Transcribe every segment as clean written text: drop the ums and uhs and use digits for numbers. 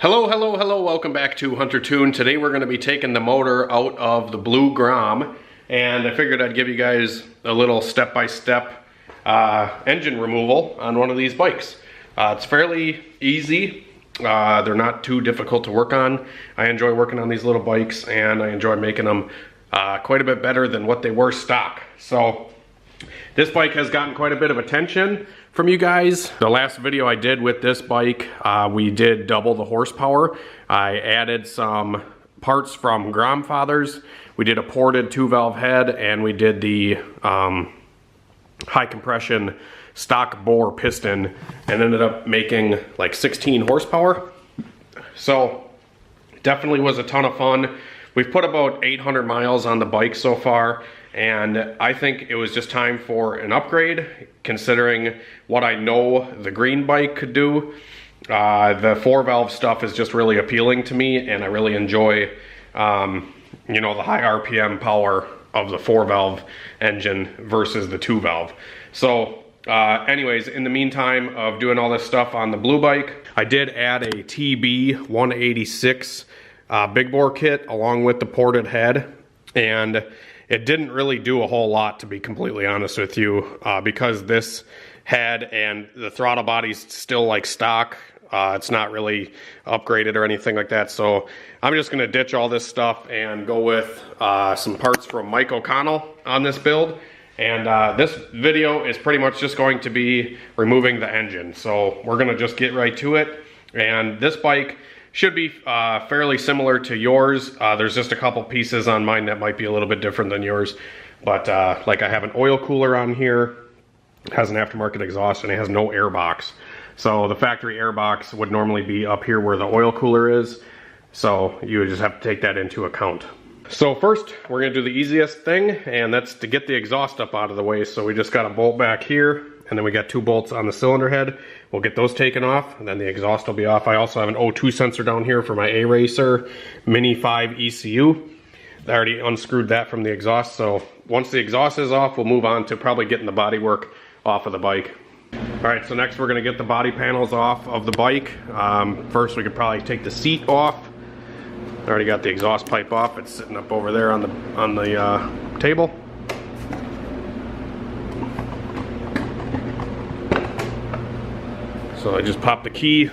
Hello, welcome back to Hunter Tune. Today we're going to be taking the motor out of the blue Grom, and I figured I'd give you guys a little step-by-step engine removal on one of these bikes. It's fairly easy. They're not too difficult to work on. I enjoy working on these little bikes, and I enjoy making them quite a bit better than what they were stock. So this bike has gotten quite a bit of attention from you guys. The last video I did with this bike, we did double the horsepower. I added some parts from Grom Fathers. We did a ported 2-valve head, and we did the high compression stock bore piston, and ended up making like 16 horsepower. So definitely was a ton of fun. We've put about 800 miles on the bike so far, and I think it was just time for an upgrade, considering what I know the green bike could do. The 4-valve stuff is just really appealing to me, and I really enjoy, you know, the high RPM power of the 4-valve engine versus the 2-valve. So anyways, in the meantime of doing all this stuff on the blue bike, I did add a TB 186 big bore kit along with the ported head, and it didn't really do a whole lot, to be completely honest with you, because this head and the throttle body's still like stock. It's not really upgraded or anything like that. So I'm just gonna ditch all this stuff and go with some parts from Mike O'Connell on this build. And this video is pretty much just going to be removing the engine. So we're gonna just get right to it. And this bike should be fairly similar to yours. There's just a couple pieces on mine that might be a little bit different than yours. But like I have an oil cooler on here. It has an aftermarket exhaust, and it has no air box. So the factory air box would normally be up here where the oil cooler is. So you would just have to take that into account. So first, we're gonna do the easiest thing, and that's to get the exhaust up out of the way. So we just got a bolt back here, and then we got 2 bolts on the cylinder head. We'll get those taken off, and then the exhaust will be off. I also have an O2 sensor down here for my A-Racer Mini 5 ECU. I already unscrewed that from the exhaust, so once the exhaust is off, we'll move on to probably getting the bodywork off of the bike. All right, so next we're gonna get the body panels off of the bike. First, we could probably take the seat off. I already got the exhaust pipe off. It's sitting up over there on the table. So I just popped the key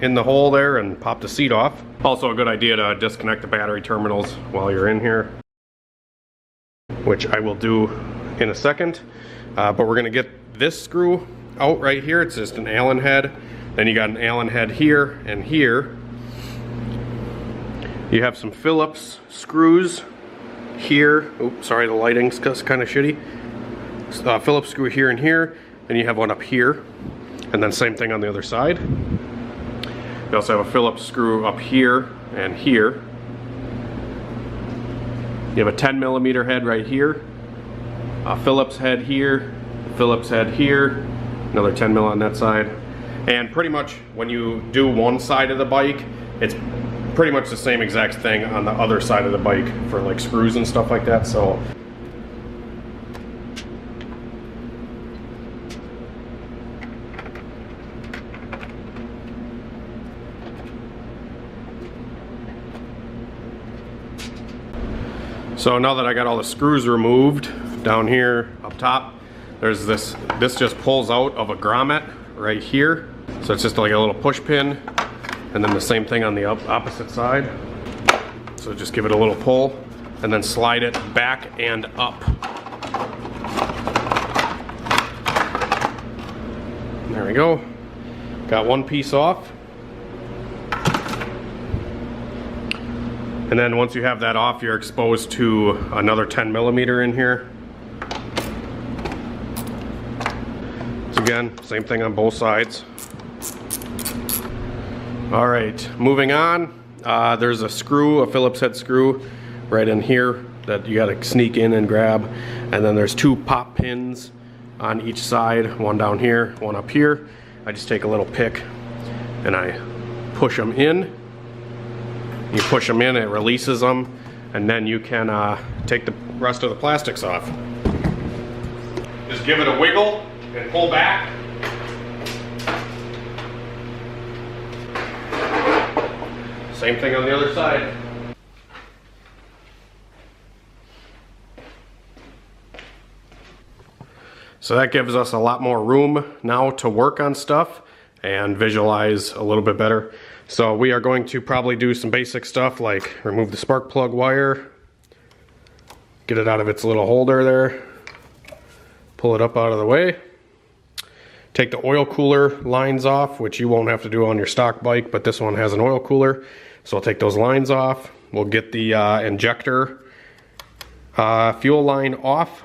in the hole there and popped the seat off. Also a good idea to disconnect the battery terminals while you're in here, which I will do in a second. But we're gonna get this screw out right here. It's just an Allen head. Then you got an Allen head here and here. You have some Phillips screws here. Oops, sorry, the lighting's kind of shitty. Phillips screw here and here. Then you have one up here. And then same thing on the other side. You also have a Phillips screw up here and here. You have a 10mm head right here. A Phillips head here. Phillips head here. Another 10mm on that side. And pretty much when you do one side of the bike, it's pretty much the same exact thing on the other side of the bike for like screws and stuff like that. So now that I got all the screws removed, down here up top, there's this just pulls out of a grommet right here. So it's just like a little push pin, and then the same thing on the opposite side. So just give it a little pull, and then slide it back and up. There we go. Got one piece off. And then once you have that off, you're exposed to another 10mm in here. So again, same thing on both sides. All right, moving on. There's a screw, a Phillips head screw right in here that you gotta sneak in and grab. And then there's 2 pop pins on each side, one down here, one up here. I just take a little pick and I push them in. You push them in, it releases them, and then you can take the rest of the plastics off. Just give it a wiggle and pull back. Same thing on the other side. So that gives us a lot more room now to work on stuff and visualize a little bit better. So we are going to probably do some basic stuff like remove the spark plug wire, get it out of its little holder there, pull it up out of the way, take the oil cooler lines off, which you won't have to do on your stock bike, but this one has an oil cooler. So I'll take those lines off. We'll get the injector fuel line off.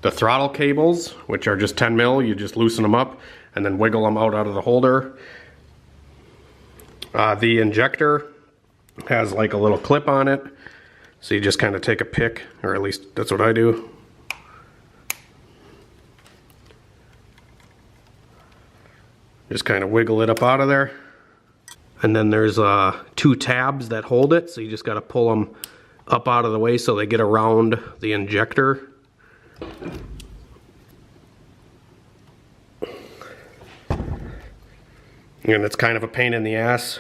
The throttle cables, which are just 10 mil, you just loosen them up and then wiggle them out of the holder. The injector has like a little clip on it, so you just kind of take a pick, or at least that's what I do. Just kind of wiggle it up out of there. And then there's 2 tabs that hold it, so you just got to pull them up out of the way so they get around the injector. And it's kind of a pain in the ass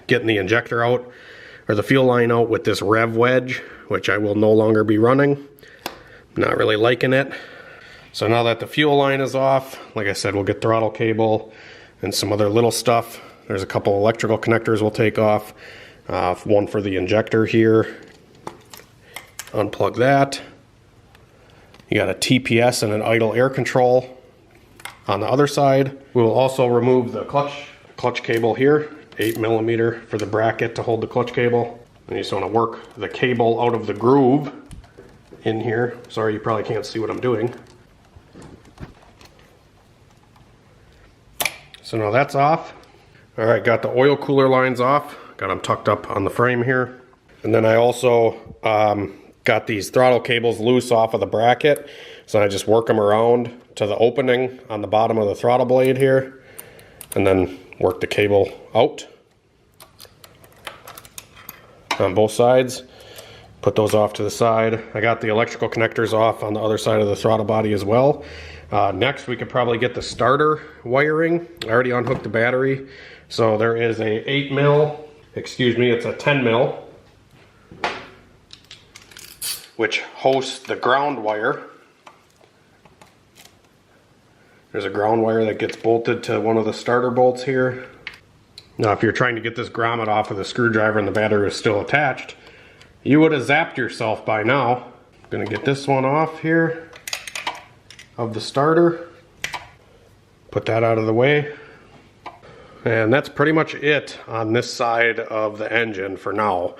getting the injector out, or the fuel line out, with this rev wedge, which I will no longer be running. Not really liking it. So now that the fuel line is off, like I said, we'll get throttle cable and some other little stuff. There's a couple electrical connectors we'll take off. One for the injector here. Unplug that. You got a TPS and an idle air control on the other side. We will also remove the clutch cable here, 8mm for the bracket to hold the clutch cable. And you just want to work the cable out of the groove in here. Sorry, you probably can't see what I'm doing. So now that's off. All right, got the oil cooler lines off. Got them tucked up on the frame here. And then I also got these throttle cables loose off of the bracket. So I just work them around to the opening on the bottom of the throttle blade here. And then work the cable out on both sides. Put those off to the side. I got the electrical connectors off on the other side of the throttle body as well. Next, we could probably get the starter wiring. I already unhooked the battery. So there is a 8mm, it's a 10mm, which hosts the ground wire. There's a ground wire that gets bolted to one of the starter bolts here. Now, if you're trying to get this grommet off with a screwdriver and the battery is still attached, you would have zapped yourself by now. I'm gonna get this one off here of the starter. Put that out of the way. And that's pretty much it on this side of the engine for now.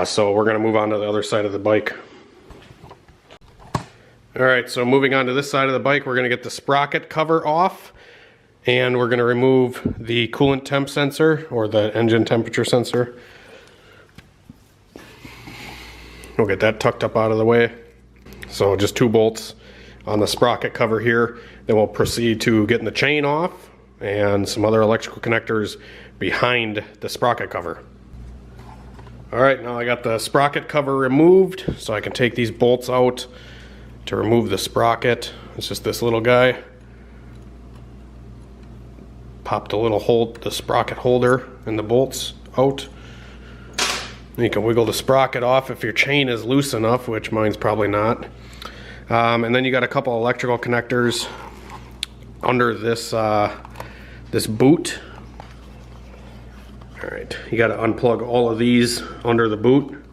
So we're gonna move on to the other side of the bike. All right, so moving on to this side of the bike, we're gonna get the sprocket cover off, and we're gonna remove the coolant temp sensor, or the engine temperature sensor. We'll get that tucked up out of the way. So just 2 bolts on the sprocket cover here. Then we'll proceed to getting the chain off and some other electrical connectors behind the sprocket cover. All right, now I got the sprocket cover removed, so I can take these bolts out to remove the sprocket. It's just this little guy. Pop the sprocket holder and the bolts out. And you can wiggle the sprocket off if your chain is loose enough, which mine's probably not. And then you got a couple electrical connectors under this this boot. All right, you got to unplug all of these under the boot.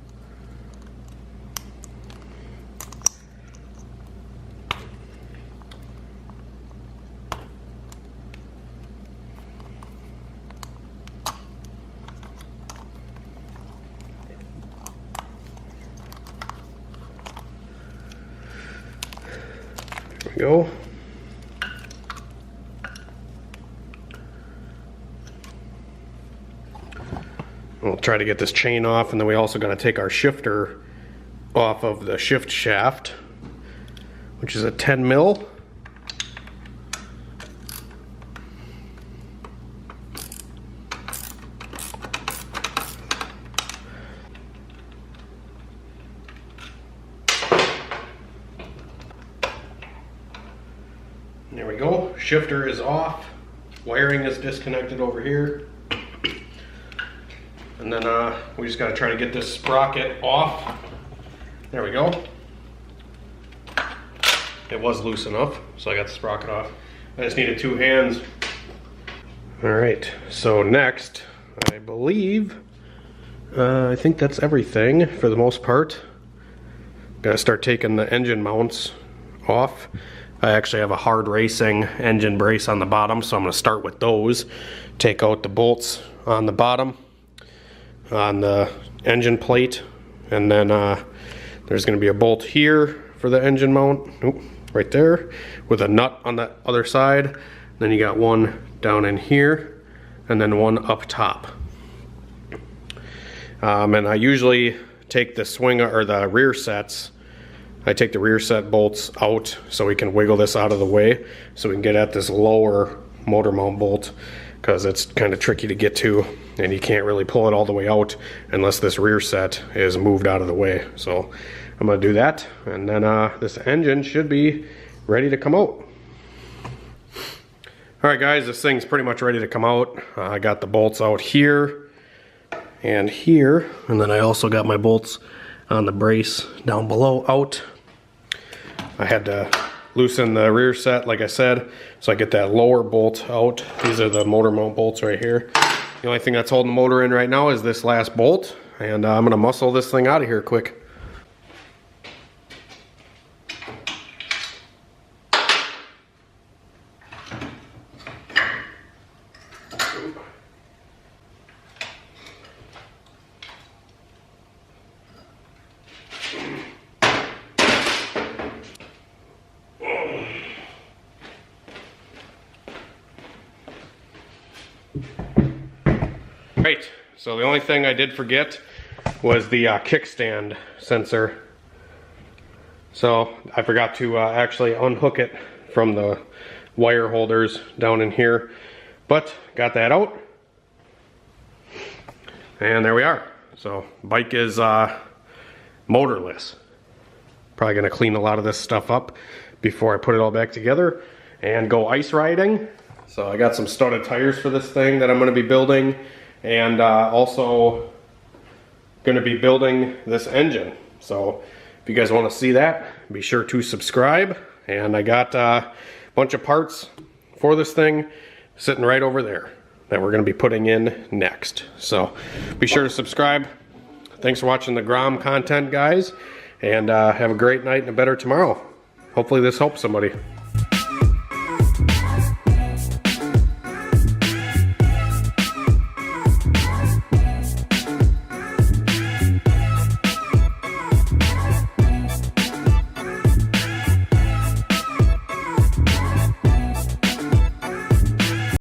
There we go. We'll try to get this chain off, and then we also got to take our shifter off of the shift shaft, which is a 10mm. There we go. Shifter is off. Wiring is disconnected over here. And then we just gotta try to get this sprocket off. There we go. It was loose enough, so I got the sprocket off. I just needed 2 hands. All right, so next, I believe, I think that's everything for the most part. Gotta start taking the engine mounts off. I actually have a hard racing engine brace on the bottom, so I'm gonna start with those. Take out the bolts on the bottom, on the engine plate, and then there's gonna be a bolt here for the engine mount, right there, with a nut on the other side. Then you got one down in here, and then one up top. And I usually take the swing or the rear sets. I take the rear set bolts out so we can wiggle this out of the way so we can get at this lower motor mount bolt, because it's kind of tricky to get to and you can't really pull it all the way out unless this rear set is moved out of the way. So I'm gonna do that, and then this engine should be ready to come out. All right guys, this thing's pretty much ready to come out. I got the bolts out here and here, and then I also got my bolts on the brace down below out. I had to loosen the rear set, like I said, so I get that lower bolt out. These are the motor mount bolts right here. The only thing that's holding the motor in right now is this last bolt, and I'm gonna muscle this thing out of here quick. Right, so the only thing I did forget was the kickstand sensor. So I forgot to actually unhook it from the wire holders down in here, but got that out. And there we are. So bike is motorless. Probably gonna clean a lot of this stuff up before I put it all back together and go ice riding. So I got some studded tires for this thing that I'm gonna be building, and also gonna be building this engine. So if you guys wanna see that, be sure to subscribe. And I got a bunch of parts for this thing sitting right over there that we're gonna be putting in next. So be sure to subscribe. Thanks for watching the Grom content, guys, and have a great night and a better tomorrow. Hopefully this helps somebody.